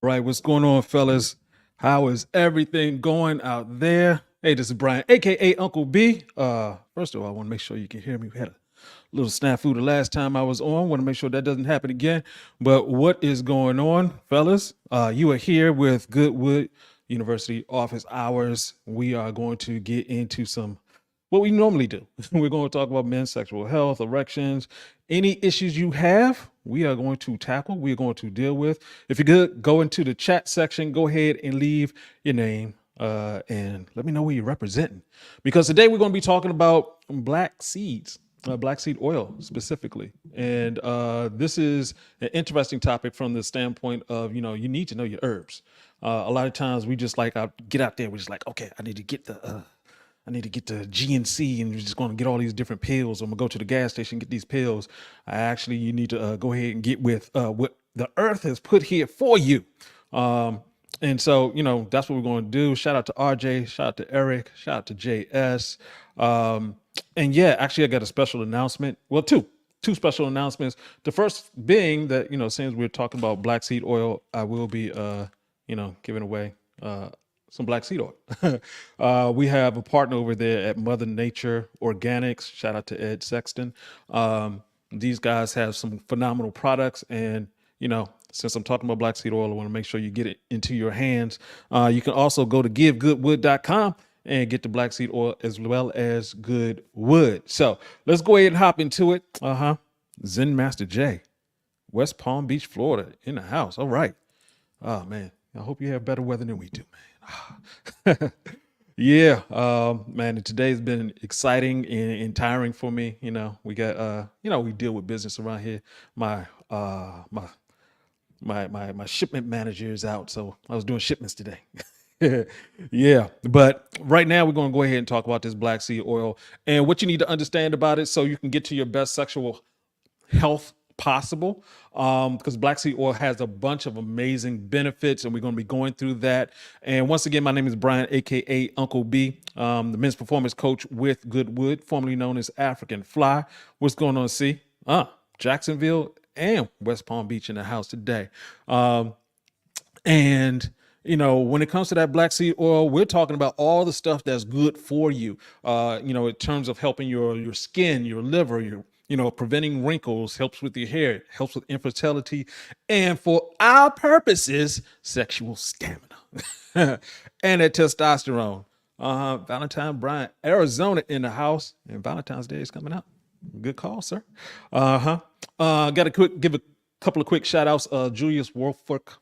Right, what's going on, fellas? How is everything going out there? Hey, this is Brian, aka Uncle B. First of all, I want to make sure you can hear me. We had a little snafu the last time I was on. Want to make sure that doesn't happen again. But what is going on, fellas? You are here with Goodwood University Office Hours. We are going to get into some what we normally do. We're going to talk about men's sexual health, erections, any issues you have, we are going to tackle, we're going to deal with. If you're good, go into the chat section, go ahead and leave your name and let me know where you're representing. Because today we're going to be talking about black seeds. Black seed oil specifically. And this is an interesting topic from the standpoint of, you need to know your herbs. A lot of times we just like get out there. We're just like, okay, I need to get the GNC and you're just going to get all these different pills. I'm going to go to the gas station and get these pills. You need to go ahead and get with what the earth has put here for you. And so, that's what we're going to do. Shout out to RJ, shout out to Eric, shout out to JS. And yeah, actually I got a special announcement. Well, two special announcements. The first being that, since we're talking about black seed oil, I will be, giving away, some black seed oil. We have a partner over there at Mother Nature Organics. Shout out to Ed Sexton. These guys have some phenomenal products. And, since I'm talking about black seed oil, I want to make sure you get it into your hands. You can also go to givegoodwood.com and get the black seed oil as well as good wood. So let's go ahead and hop into it. Zen Master J, West Palm Beach, Florida, in the house. All right. Oh, man. I hope you have better weather than we do, man. Yeah, man, today's been exciting and tiring for me. We got, we deal with business around here. My shipment manager is out, so I was doing shipments today. Yeah, but right now we're going to go ahead and talk about this black seed oil and what you need to understand about it so you can get to your best sexual health possible, because black seed oil has a bunch of amazing benefits and we're going to be going through that. And once again, my name is Brian, aka Uncle B, the men's performance coach with Goodwood, formerly known as African Fly. What's going on, C? Jacksonville and West Palm Beach in the house today. And when it comes to that black seed oil, we're talking about all the stuff that's good for you, in terms of helping your skin, your liver, preventing wrinkles, helps with your hair, helps with infertility, and for our purposes, sexual stamina and that testosterone. Valentine Bryant, Arizona in the house, and Valentine's Day is coming up. Good call, sir. Got to give a couple of quick shout outs. Julius Wolfork,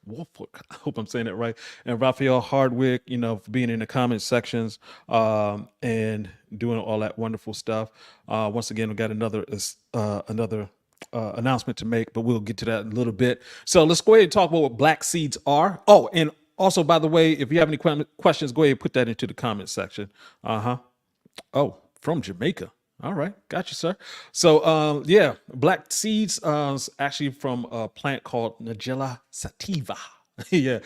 I hope I'm saying it right, and Raphael Hardwick, for being in the comment sections and doing all that wonderful stuff. Once again, we got another announcement to make, but we'll get to that in a little bit. So let's go ahead and talk about what black seeds are. Oh, and also, by the way, if you have any questions, go ahead and put that into the comment section. Oh, from Jamaica. All right. Got you, sir. So, yeah, black seeds actually from a plant called Nigella sativa. Yeah,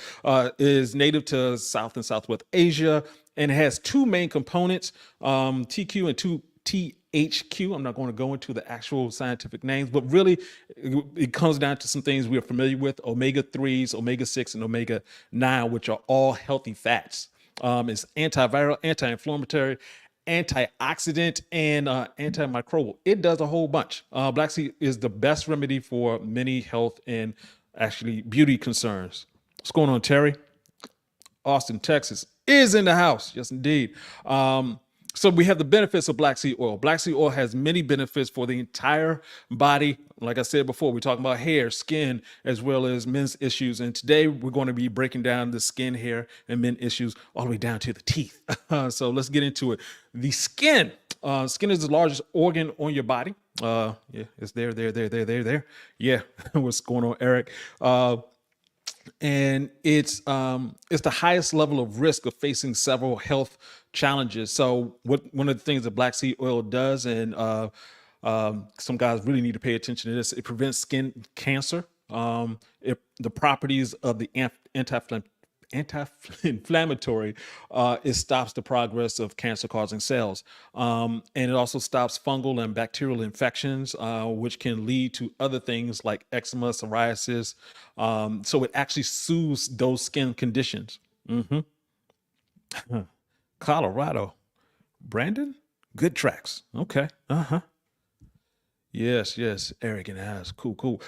is native to South and Southwest Asia and it has two main components, TQ and 2THQ. I'm not going to go into the actual scientific names, but really it comes down to some things we are familiar with: omega-3s, omega-6, and omega-9, which are all healthy fats. It's antiviral, anti-inflammatory, antioxidant, and antimicrobial. It does a whole bunch. Black seed is the best remedy for many health and actually beauty concerns. What's going on, Terry? Austin, Texas is in the house. Yes, indeed. So we have the benefits of black seed oil. Black seed oil has many benefits for the entire body. Like I said before, we're talking about hair, skin, as well as men's issues. And today we're going to be breaking down the skin, hair, and men issues all the way down to the teeth. So let's get into it. The skin. Skin is the largest organ on your body. Yeah, it's there. Yeah, what's going on, Eric? And it's the highest level of risk of facing several health challenges. So one of the things that black seed oil does, and some guys really need to pay attention to this, it prevents skin cancer. The properties of the anti-inflammatory. It stops the progress of cancer-causing cells, and it also stops fungal and bacterial infections, which can lead to other things like eczema, psoriasis. So it actually soothes those skin conditions. Hmm. Colorado, Brandon, good tracks. Okay. Uh huh. Yes, yes, Eric and Ass. Cool, cool.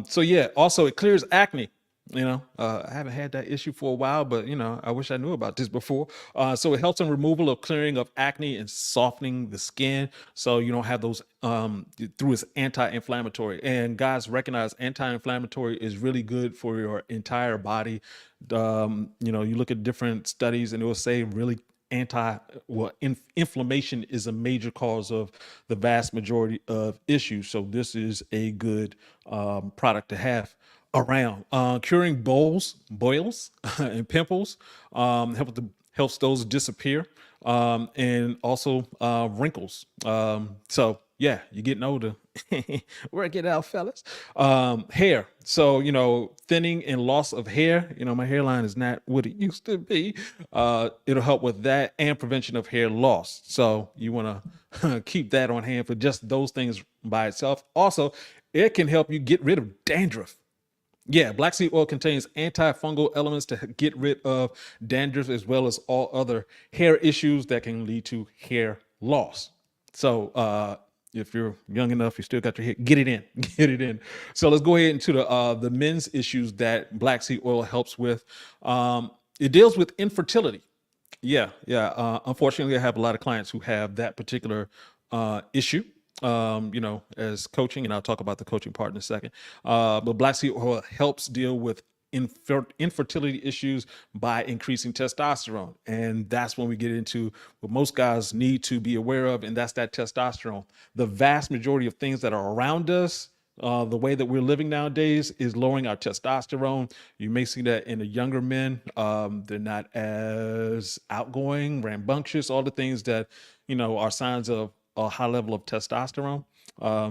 So yeah, also it clears acne. I haven't had that issue for a while, but I wish I knew about this before. So it helps in removal of clearing of acne and softening the skin, so you don't have those through its anti-inflammatory. And guys, recognize anti-inflammatory is really good for your entire body. You look at different studies, and it will say really inflammation is a major cause of the vast majority of issues. So this is a good product to have around. Curing boils, and pimples, helps those disappear, and also wrinkles. So yeah, you're getting older. Work it out, fellas. Hair. So thinning and loss of hair. My hairline is not what it used to be. It'll help with that and prevention of hair loss. So you want to keep that on hand for just those things by itself. Also, it can help you get rid of dandruff. Yeah, black seed oil contains antifungal elements to get rid of dandruff as well as all other hair issues that can lead to hair loss. So if you're young enough, you still got your hair, get it in, get it in. So let's go ahead into the men's issues that black seed oil helps with. It deals with infertility. Yeah, yeah. Unfortunately, I have a lot of clients who have that particular issue. As coaching, and I'll talk about the coaching part in a second. But black seed oil helps deal with infertility issues by increasing testosterone, and that's when we get into what most guys need to be aware of, and that's that testosterone. The vast majority of things that are around us, the way that we're living nowadays, is lowering our testosterone. You may see that in the younger men. They're not as outgoing, rambunctious, all the things that are signs of a high level of testosterone.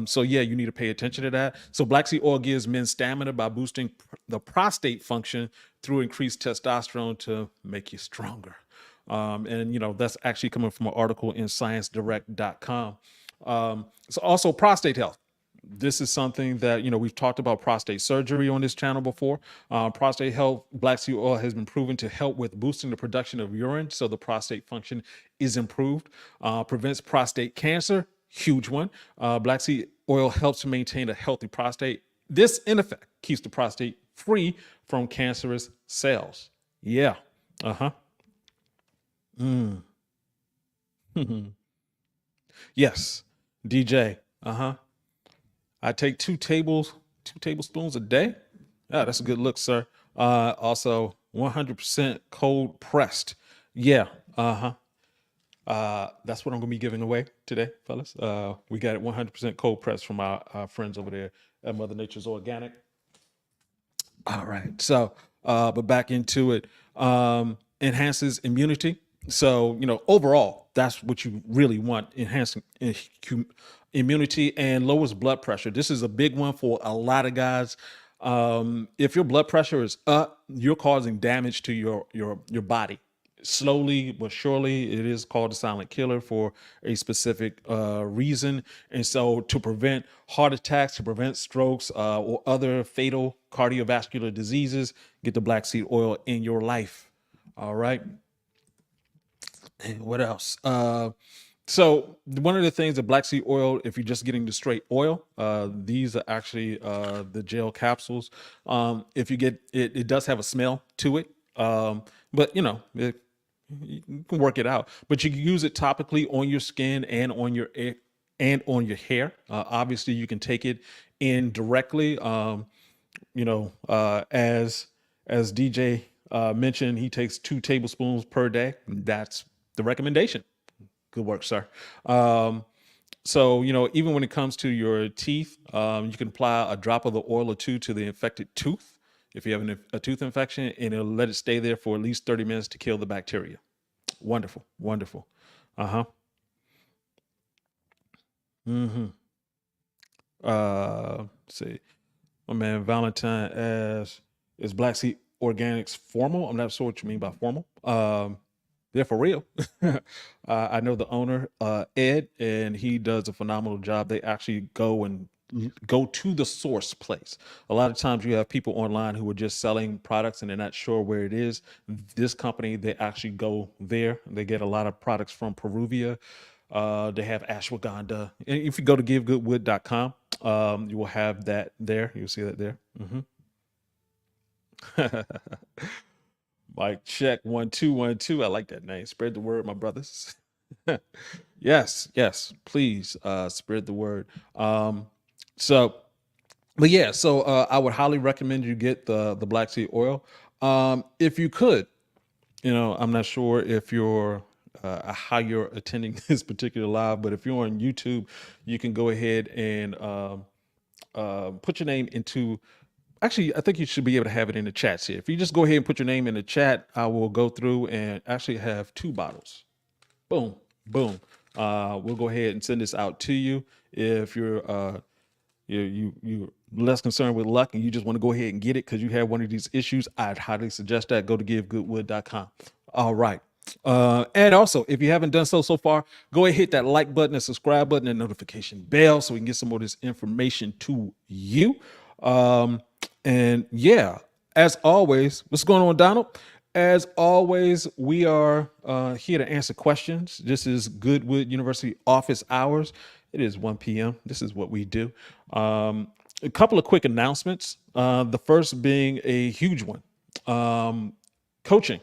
So yeah, you need to pay attention to that. So black seed oil gives men stamina by boosting the prostate function through increased testosterone to make you stronger. And that's actually coming from an article in ScienceDirect.com. So also prostate health. This is something that we've talked about prostate surgery on this channel before. Prostate health, black seed oil has been proven to help with boosting the production of urine, so the prostate function is improved. Prevents prostate cancer, huge one. Black seed oil helps to maintain a healthy prostate. This, in effect, keeps the prostate free from cancerous cells. Yeah. Uh huh. Mm. Yes. DJ. Uh huh. I take two tablespoons a day. Ah, that's a good look, sir. Also 100% cold pressed. Yeah. Uh-huh. That's what I'm gonna be giving away today, fellas. We got it 100% cold pressed from our friends over there at Mother Nature's Organic. All right. So, but back into it. Enhances immunity. So, overall, that's what you really want, enhancing immunity, and lowers blood pressure. This is a big one for a lot of guys. If your blood pressure is up, you're causing damage to your body. Slowly but surely, it is called a silent killer for a specific reason. And so, to prevent heart attacks, to prevent strokes, or other fatal cardiovascular diseases, get the black seed oil in your life. All right. And what else? So one of the things, the black seed oil, if you're just getting the straight oil, these are actually the gel capsules. If you get it, it does have a smell to it, but you can work it out. But you can use it topically on your skin and on your hair. Obviously, you can take it in directly. As DJ mentioned, he takes 2 tablespoons per day. That's the recommendation. Good work, sir. So, even when it comes to your teeth, you can apply a drop of the oil or two to the infected tooth if you have a tooth infection, and it'll let it stay there for at least 30 minutes to kill the bacteria. Wonderful, wonderful. Uh huh. Mm-hmm. Let's see. My man Valentine asks, is black seed Organics Formal. I'm not sure what you mean by formal. They're for real. I know the owner, Ed, and he does a phenomenal job. They actually go to the source place. A lot of times you have people online who are just selling products and they're not sure where it is. This company, they actually go there. They get a lot of products from Peruvia. They have ashwagandha. And if you go to givegoodwood.com, you will have that there. You'll see that there. Mike check 1 2 1 2. I like that name. Spread the word, my brothers. Yes, please spread the word. So, but yeah, so I would highly recommend you get the black seed oil. If you could, I'm not sure if you're how you're attending this particular live, but if you're on YouTube, you can go ahead and put your name into. Actually, I think you should be able to have it in the chats here. If you just go ahead and put your name in the chat, I will go through and actually have 2 bottles. Boom, boom. We'll go ahead and send this out to you. If you're less concerned with luck and you just want to go ahead and get it because you have one of these issues, I'd highly suggest that. Go to givegoodwood.com. All right. And also, if you haven't done so far, go ahead, hit that like button, and subscribe button, and notification bell so we can get some more of this information to you. And yeah, as always, what's going on, Donald? As always, we are here to answer questions. This is Goodwood University office hours. It is 1 p.m. This is what we do. A couple of quick announcements. The first being a huge one. Coaching.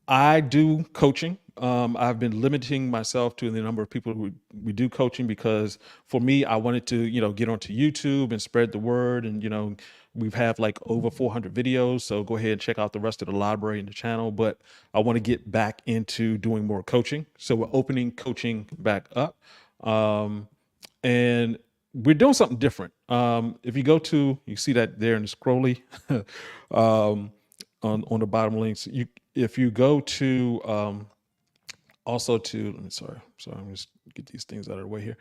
I do coaching. I've been limiting myself to the number of people who we do coaching because for me, I wanted to, get onto YouTube and spread the word. And, we've have like over 400 videos. So go ahead and check out the rest of the library and the channel. But I want to get back into doing more coaching. So we're opening coaching back up. And we're doing something different. If you go to, you see that there in the scrolly, on the bottom links, if you go to, also to, sorry, I'm just get these things out of the way here.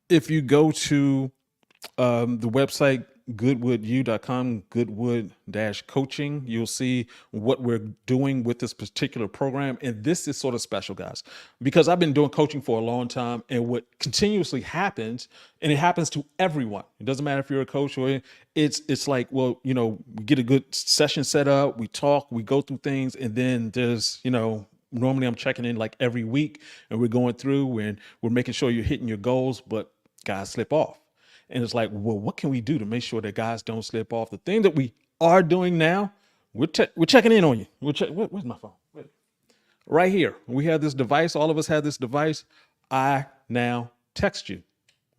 If you go to the website goodwoodu.com, goodwood-coaching, you'll see what we're doing with this particular program. And this is sort of special, guys, because I've been doing coaching for a long time, and what continuously happens, and it happens to everyone. It doesn't matter if you're a coach or it's like, well, we get a good session set up, we talk, we go through things, and then there's, normally I'm checking in like every week and we're going through and we're making sure you're hitting your goals, but guys slip off. And it's like, well, what can we do to make sure that guys don't slip off? The thing that we are doing now, we're checking in on you. Where's my phone? Right here. We have this device. All of us have this device. I now text you,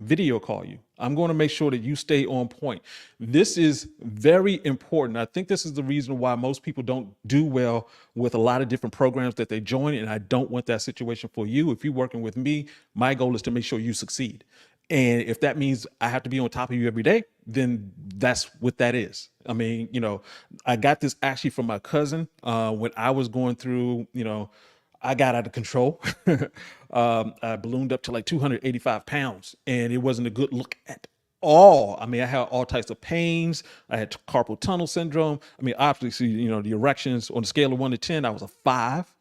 video call you. I'm going to make sure that you stay on point. This is very important. I think this is the reason why most people don't do well with a lot of different programs that they join. And I don't want that situation for you. If you're working with me, my goal is to make sure you succeed. And if that means I have to be on top of you every day, then that's what that is. I mean, I got this actually from my cousin when I was going through, I got out of control. I ballooned up to like 285 pounds, and it wasn't a good look at all. I mean, I had all types of pains. I had carpal tunnel syndrome. I mean, obviously, the erections on the scale of 1 to 10, I was a 5.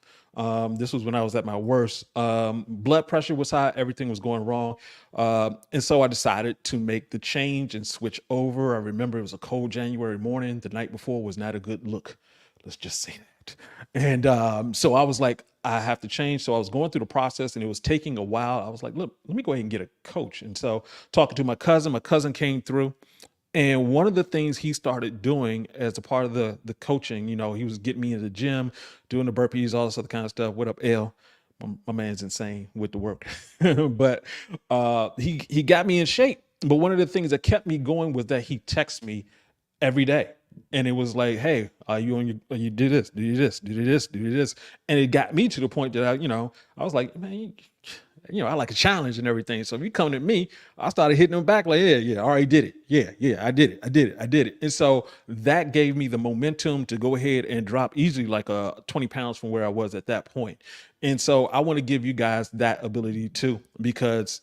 This was when I was at my worst. Blood pressure was high. Everything was going wrong. And so I decided to make the change and switch over. I remember it was a cold January morning. The night before was not a good look. Let's just say that. And so I was like, I have to change. So I was going through the process and it was taking a while. I was like, look, let me go ahead and get a coach. And so talking to my cousin came through. And one of the things he started doing as a part of the coaching, he was getting me in the gym, doing the burpees, all this other kind of stuff. What up, L? My man's insane with the work. But he got me in shape. But one of the things that kept me going was that he texts me every day. And it was like, hey, you do this, do this, do this, do this. And it got me to the point that I was like, man, I like a challenge and everything. So if you come at me, I started hitting them back like, yeah, I already did it. Yeah, I did it. And so that gave me the momentum to go ahead and drop easily like 20 pounds from where I was at that point. And so I want to give you guys that ability too, because,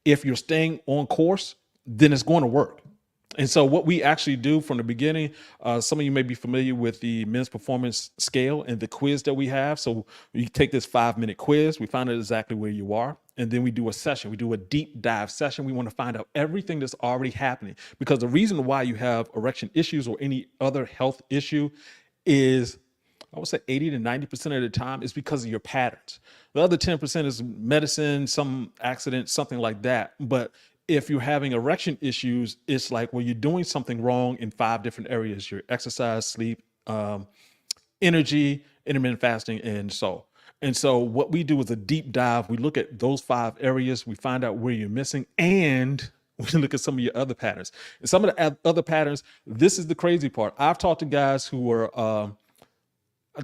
if you're staying on course, then it's going to work. And so what we actually do from the beginning, some of you may be familiar with the men's performance scale and the quiz that we have. So we take this 5-minute quiz, we find out exactly where you are, and then we do a session. We do a deep dive session. We want to find out everything that's already happening, because the reason why you have erection issues or any other health issue is, I would say 80 to 90% of the time is because of your patterns. The other 10% is medicine, some accident, something like that. But if you're having erection issues, it's like, well, you're doing something wrong in 5 different areas: your exercise, sleep, energy, intermittent fasting, and so. And so what we do is a deep dive. We look at those 5 areas. We find out where you're missing, and we look at some of your other patterns. And some of the other patterns, this is the crazy part. I've talked to guys who were, I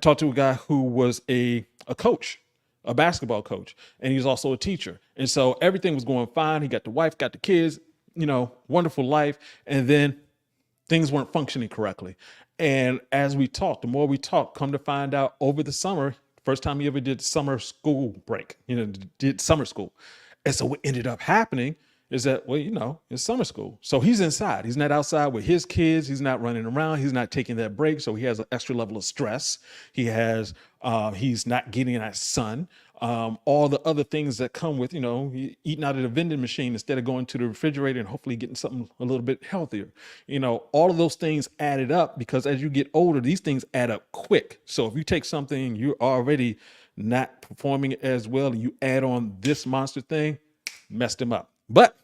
talked to a guy who was a coach, a basketball coach, and he's also a teacher. And so everything was going fine. He got the wife, got the kids, wonderful life. And then things weren't functioning correctly. And as we talked, the more we talked, come to find out over the summer, first time he ever did summer school break, did summer school. And so what ended up happening is that, well, it's summer school. So he's inside. He's not outside with his kids. He's not running around. He's not taking that break. So he has an extra level of stress. He's not getting that sun. All the other things that come with, eating out of the vending machine instead of going to the refrigerator and hopefully getting something a little bit healthier. All of those things added up, because as you get older, these things add up quick. So if you take something you're already not performing as well, and you add on this monster thing, messed him up. But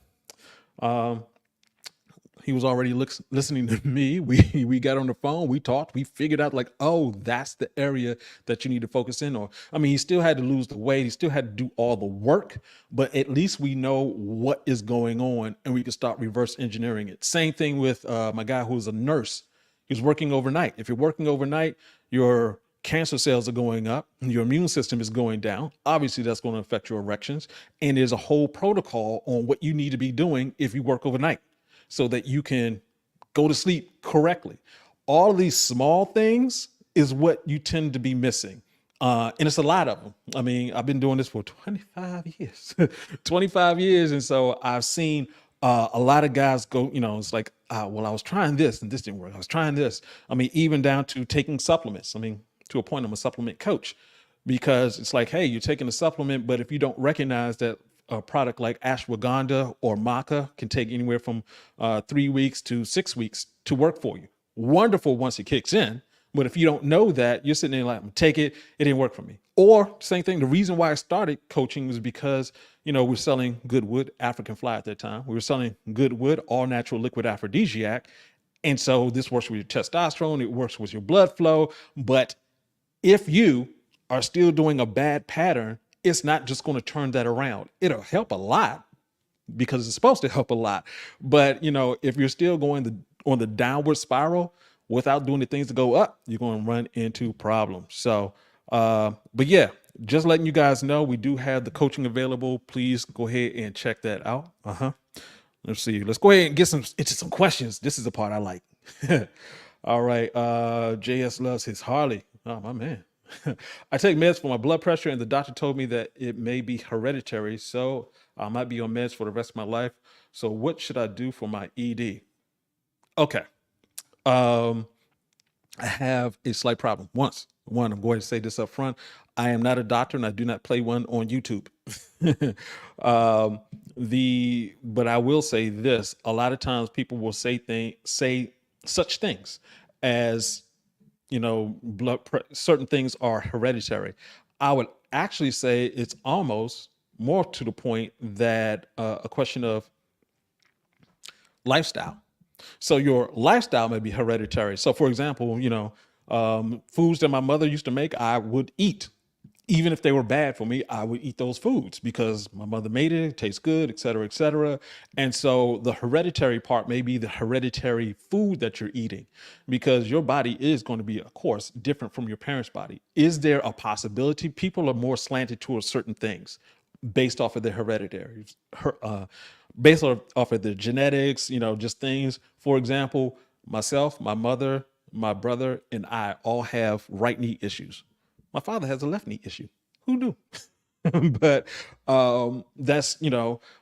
he was already listening to me. We got on the phone, we talked, we figured out like, oh, that's the area that you need to focus in on. I mean, he still had to lose the weight. He still had to do all the work, but at least we know what is going on and we can start reverse engineering it. Same thing with my guy who was a nurse. He was working overnight. If you're working overnight, your cancer cells are going up and your immune system is going down. Obviously, that's going to affect your erections. And there's a whole protocol on what you need to be doing if you work overnight, so that you can go to sleep correctly. All of these small things is what you tend to be missing. And it's a lot of them. I mean, I've been doing this for 25 years, 25 years. And so I've seen a lot of guys go, it's like, well, I was trying this and this didn't work. I was trying this. I mean, even down to taking supplements. I mean, to a point, I'm a supplement coach, because it's like, hey, you're taking a supplement, but if you don't recognize that a product like ashwagandha or maca can take anywhere from 3 weeks to 6 weeks to work for you. Wonderful once it kicks in. But if you don't know that, you're sitting there like, take it, it didn't work for me. Or same thing, the reason why I started coaching was because, we're selling good wood, African fly at that time. We were selling good wood, all natural liquid aphrodisiac. And so this works with your testosterone, it works with your blood flow. But if you are still doing a bad pattern, it's not just going to turn that around. It'll help a lot because it's supposed to help a lot. But, if you're still going on the downward spiral without doing the things to go up, you're going to run into problems. So, but yeah, just letting you guys know, we do have the coaching available. Please go ahead and check that out. Let's see. Let's go ahead and get into some questions. This is the part I like. All right. JS loves his Harley. Oh, my man. I take meds for my blood pressure, and the doctor told me that it may be hereditary, so I might be on meds for the rest of my life. So what should I do for my ED? Okay. I have a slight problem. One, I'm going to say this up front. I am not a doctor, and I do not play one on YouTube. But I will say this: a lot of times people will say such things as, certain things are hereditary. I would actually say it's almost more to the point that a question of lifestyle. So your lifestyle may be hereditary. So for example, foods that my mother used to make, I would eat. Even if they were bad for me, I would eat those foods because my mother made it tastes good, et cetera, et cetera. And so the hereditary part may be the hereditary food that you're eating, because your body is going to be, of course, different from your parents' body. Is there a possibility? People are more slanted towards certain things based off of their hereditary, based off of their genetics, just things. For example, myself, my mother, my brother, and I all have right knee issues. My father has a left knee issue. Who knew? But that's,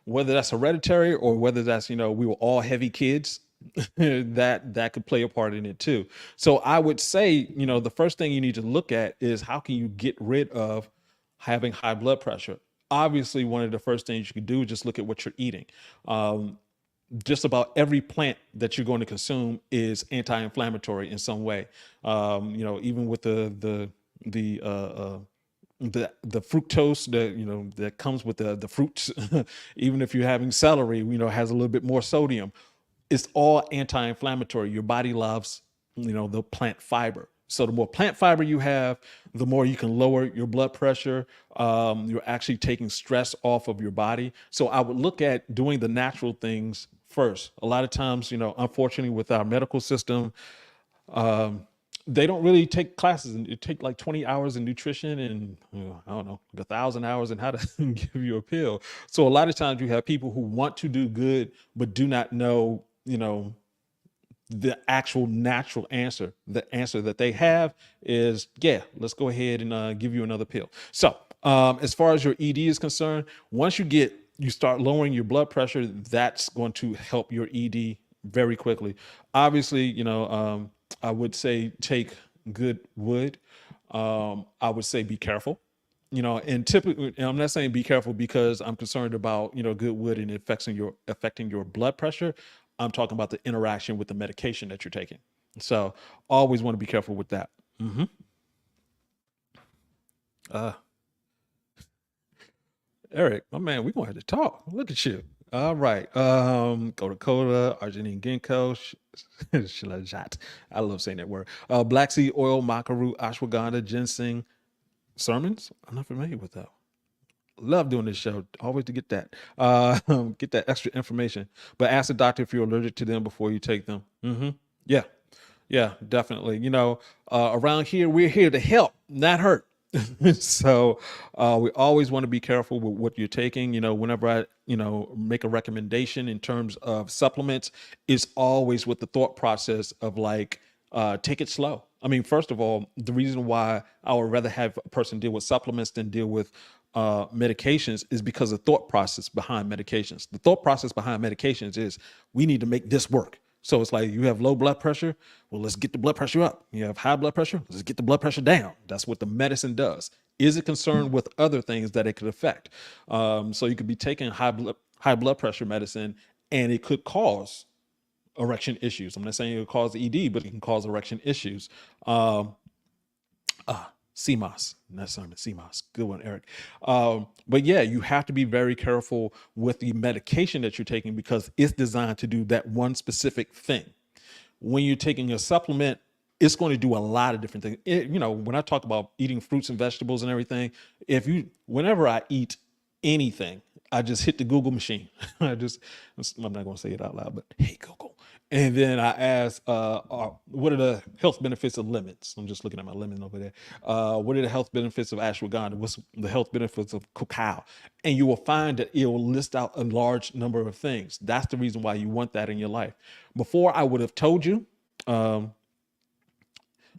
whether that's hereditary or whether that's, we were all heavy kids that could play a part in it too. So I would say, the first thing you need to look at is how can you get rid of having high blood pressure. Obviously, one of the first things you can do is just look at what you're eating. Um, just about every plant that you're going to consume is anti-inflammatory in some way. Even with the the fructose that that comes with the fruits, even if you're having celery, has a little bit more sodium. It's all anti-inflammatory. Your body loves, the plant fiber. So the more plant fiber you have, the more you can lower your blood pressure. You're actually taking stress off of your body. So I would look at doing the natural things first. A lot of times, unfortunately, with our medical system, um, they don't really take classes, and it take like 20 hours in nutrition and I don't know, 1,000 hours in how to give you a pill. So a lot of times you have people who want to do good but do not know, the actual natural answer. The answer that they have is, yeah, let's go ahead and give you another pill. So as far as your ED is concerned, once you start lowering your blood pressure, that's going to help your ED very quickly. Obviously, I would say take good wood. I would say be careful. And typically, and I'm not saying be careful because I'm concerned about, good wood and affecting your blood pressure. I'm talking about the interaction with the medication that you're taking. So always want to be careful with that. Hmm. Uh, Eric, my man, we're gonna have to talk. Look at you. All right. Go Dakota, Argentine ginkgo, shilajit. I love saying that word. Black seed oil, maca root, ashwagandha, ginseng, sermons. I'm not familiar with that. Love doing this show. Always to get that, get that extra information. But ask the doctor if you're allergic to them before you take them. Yeah, yeah, definitely. Around here, we're here to help, not hurt. So we always want to be careful with what you're taking. Whenever I, make a recommendation in terms of supplements, it's always with the thought process of like, take it slow. I mean, first of all, the reason why I would rather have a person deal with supplements than deal with medications is because of the thought process behind medications. The thought process behind medications is we need to make this work. So it's like you have low blood pressure. Well, let's get the blood pressure up. You have high blood pressure. Let's get the blood pressure down. That's what the medicine does. Is it concerned with other things that it could affect? So you could be taking high blood pressure medicine, and it could cause erection issues. I'm not saying it will cause ED, but it can cause erection issues. Um, CMOS, not Simon, CMOS. Good one, Eric. But yeah, you have to be very careful with the medication that you're taking because it's designed to do that one specific thing. When you're taking a supplement, it's going to do a lot of different things. When I talk about eating fruits and vegetables and everything, whenever I eat anything, I just hit the Google machine. I'm not going to say it out loud, but hey, Google. And then I ask, what are the health benefits of lemons? I'm just looking at my lemon over there. What are the health benefits of ashwagandha? What's the health benefits of cacao? And you will find that it will list out a large number of things. That's the reason why you want that in your life. Before I would have told you, um,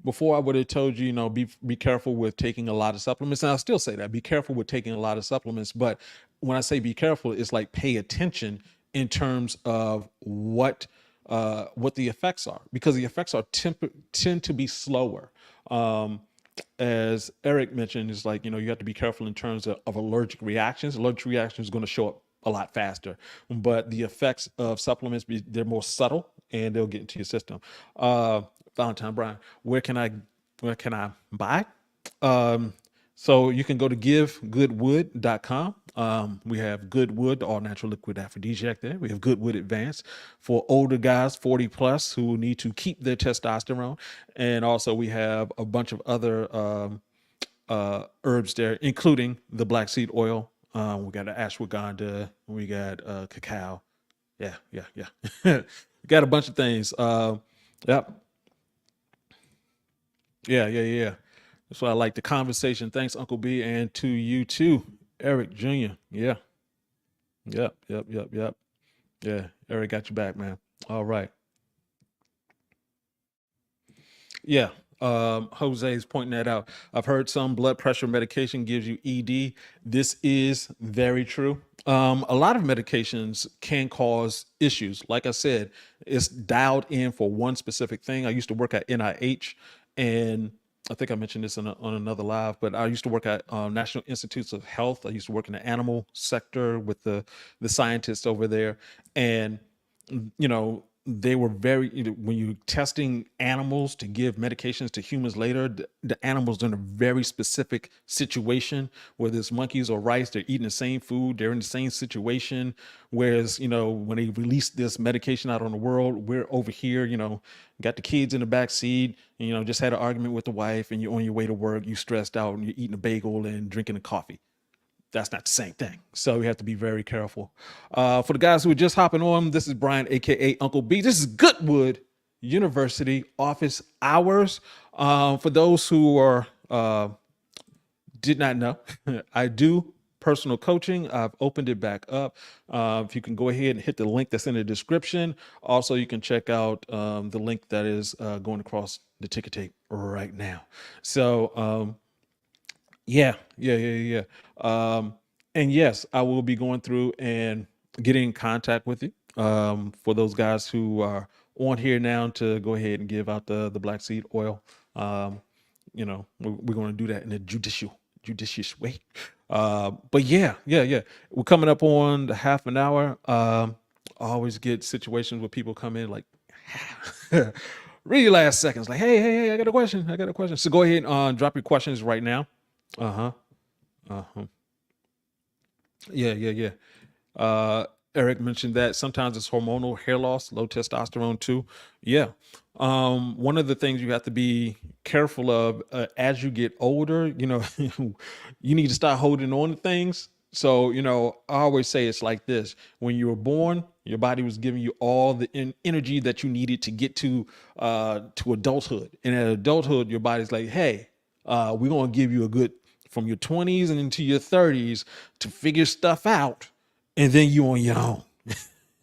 be careful with taking a lot of supplements. And I'll still say that, be careful with taking a lot of supplements. But when I say be careful, it's like pay attention in terms of what the effects are, because the effects tend to be slower. Um, as Eric mentioned, is like, you have to be careful in terms of allergic reactions. Allergic reactions is going to show up a lot faster, but the effects of supplements, they're more subtle and they'll get into your system. Valentine Brian, where can I buy? Um, so you can go to givegoodwood.com. We have Goodwood, all natural liquid aphrodisiac there. We have Goodwood Advanced for older guys, 40 plus, who need to keep their testosterone. And also we have a bunch of other herbs there, including the black seed oil. We got ashwagandha. We got cacao. Yeah, yeah, yeah. Got a bunch of things. Yep. Yeah, yeah, yeah. That's why I like the conversation. Thanks, Uncle B, and to you too, Eric Jr. Yeah. Yep. Yep. Yep. Yep. Yeah. Eric got your back, man. All right. Yeah. Jose is pointing that out. I've heard some blood pressure medication gives you ED. This is very true. A lot of medications can cause issues. Like I said, it's dialed in for one specific thing. I used to work at NIH, and I think I mentioned this on another live, but I used to work at National Institutes of Health. I used to work in the animal sector with the scientists over there, and they were very, when you're testing animals to give medications to humans later, the animals are in a very specific situation. Whether it's monkeys or rice, they're eating the same food, they're in the same situation. Whereas, when they release this medication out on the world, we're over here, got the kids in the back seat, and, just had an argument with the wife, and you're on your way to work, you stressed out, and you're eating a bagel and drinking a coffee. That's not the same thing. So we have to be very careful. For the guys who are just hopping on, this is Brian, aka Uncle B. This is Goodwood University office hours. For those who are did not know, I do personal coaching. I've opened it back up. If you can go ahead and hit the link that's in the description. Also, you can check out the link that is going across the ticker tape right now. So yeah. And yes, I will be going through and getting in contact with you. For those guys who are on here now, to go ahead and give out the black seed oil. We're going to do that in a judicious way. But yeah. We're coming up on the half an hour. I always get situations where people come in like, really last seconds, like, hey, I got a question. So go ahead and drop your questions right now. Uh-huh. Uh-huh. Yeah. Eric mentioned that sometimes it's hormonal hair loss, low testosterone too. Yeah. One of the things you have to be careful of as you get older, you need to start holding on to things. So, I always say it's like this. When you were born, your body was giving you all the energy that you needed to get to adulthood. And at adulthood, your body's like, hey, we're going to give you a good from your 20s and into your 30s to figure stuff out, and then you on your own.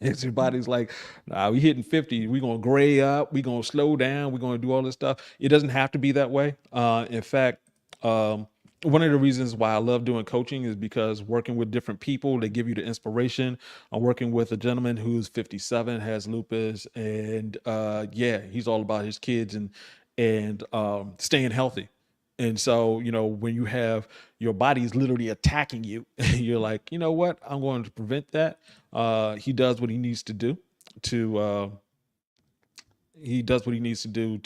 Everybody's like, nah, we hitting 50, we're gonna gray up, we're gonna slow down, we're gonna do all this stuff. It doesn't have to be that way. In fact, one of the reasons why I love doing coaching is because working with different people, they give you the inspiration. I'm working with a gentleman who's 57, has lupus, and he's all about his kids and staying healthy. And so, when you have your body is literally attacking you, you're like, you know what? I'm going to prevent that. He does what he needs to do to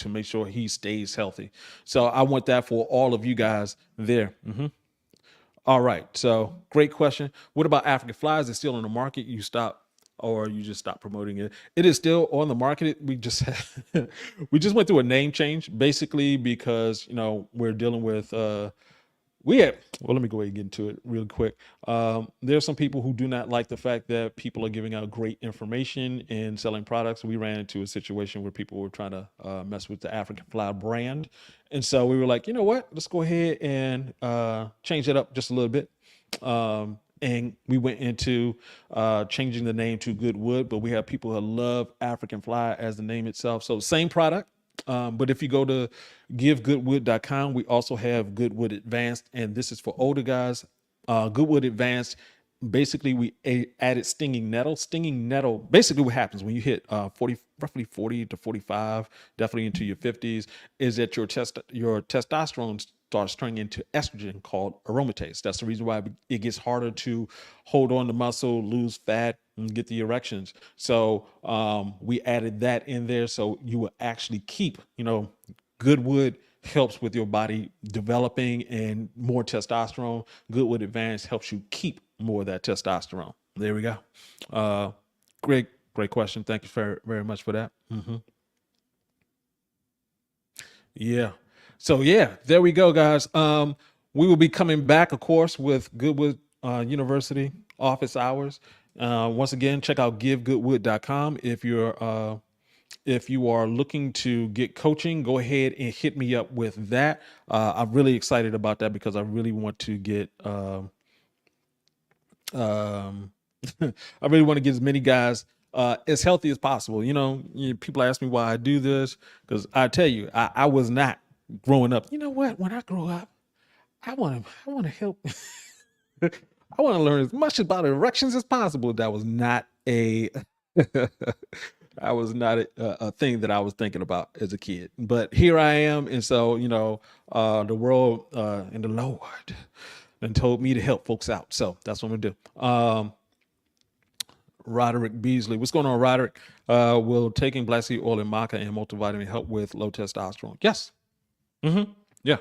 make sure he stays healthy. So I want that for all of you guys there. All right. So great question. What about African flies? It's still on the market. You stop, or you just stop promoting it? It is still on the market. We just we just went through a name change, basically because we're dealing with let me go ahead and get into it real quick. There's some people who do not like the fact that people are giving out great information and selling products. We ran into a situation where people were trying to mess with the African Fly brand. And so we were like, you know what, let's go ahead and change it up just a little bit. And we went into changing the name to Goodwood, but we have people who love African Fly as the name itself. So same product. But if you go to givegoodwood.com, we also have Goodwood Advanced, and this is for older guys. Goodwood Advanced, basically we added stinging nettle. Stinging nettle, basically what happens when you hit roughly 40 to 45, definitely into your 50s, is that your testosterone starts turning into estrogen called aromatase. That's the reason why it gets harder to hold on to muscle, lose fat, and get the erections. So we added that in there, so you will actually keep, Goodwood helps with your body developing and more testosterone. Goodwood Advanced helps you keep more of that testosterone. There we go. Great question. Thank you very, very much for that. Yeah. So yeah, there we go, guys. We will be coming back, of course, with Goodwood University office hours. Once again, check out givegoodwood.com. If you are looking to get coaching, go ahead and hit me up with that. I'm really excited about that because I really want to get I really want to get as many guys as healthy as possible. People ask me why I do this, because I tell you, I was not growing up. You know what? When I grow up, I want to help. I want to learn as much about erections as possible. That was not a that was not a thing that I was thinking about as a kid. But here I am, and so the world and the Lord and told me to help folks out. So that's what I'm gonna do. Roderick Beasley. What's going on, Roderick? Will taking black seed oil and maca and multivitamin help with low testosterone? Yes. Yeah.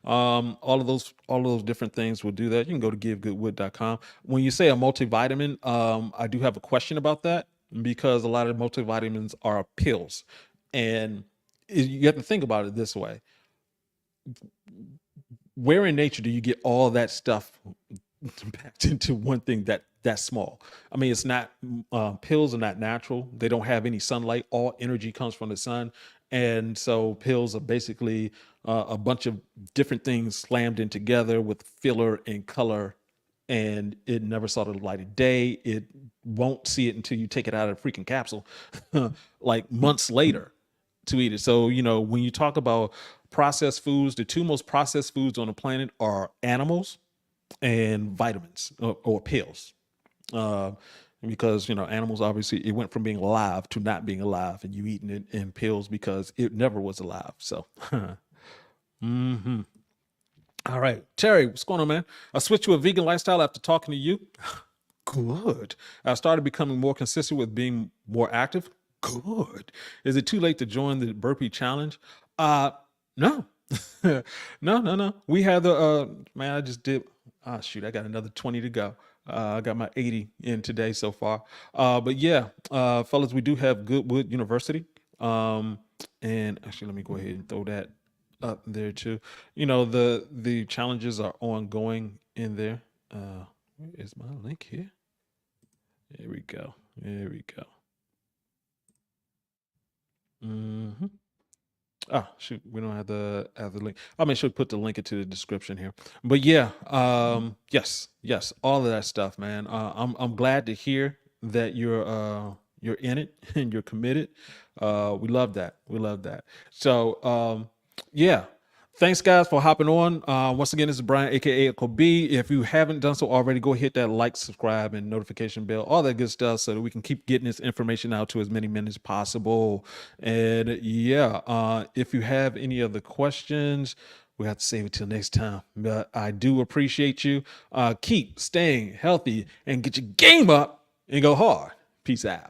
All of those different things will do that. You can go to givegoodwood.com. When you say a multivitamin, I do have a question about that because a lot of multivitamins are pills. And you have to think about it this way. Where in nature do you get all that stuff packed into one thing that's small? I mean, it's not pills are not natural. They don't have any sunlight. All energy comes from the sun, and so pills are basically a bunch of different things slammed in together with filler and color, and it never saw the light of day. It won't see it until you take it out of the freaking capsule, like months later to eat it. So, when you talk about processed foods, the two most processed foods on the planet are animals and vitamins or pills. Uh, because animals, obviously it went from being alive to not being alive, and you eating it in pills because it never was alive. So all right, Terry, what's going on, man? I switched to a vegan lifestyle after talking to you. Good. I started becoming more consistent with being more active. Good. Is it too late to join the burpee challenge? No. No, no, no. We had the man, I just did shoot, I got another 20 to go. I got my 80 in today so far. But yeah, fellas, we do have Goodwood University. And actually let me go ahead and throw that up there too. The challenges are ongoing in there. Where is my link here? There we go. There we go. Shoot, we don't have the link. I'll make sure to put the link into the description here. But yeah, yes, all of that stuff, man. I'm glad to hear that you're in it and you're committed. We love that. We love that. So yeah. Thanks, guys, for hopping on. Once again, this is Brian, aka Uncle B. If you haven't done so already, go hit that like, subscribe, and notification bell, all that good stuff, so that we can keep getting this information out to as many men as possible. And yeah, if you have any other questions, we have to save it till next time. But I do appreciate you. Keep staying healthy and get your game up and go hard. Peace out.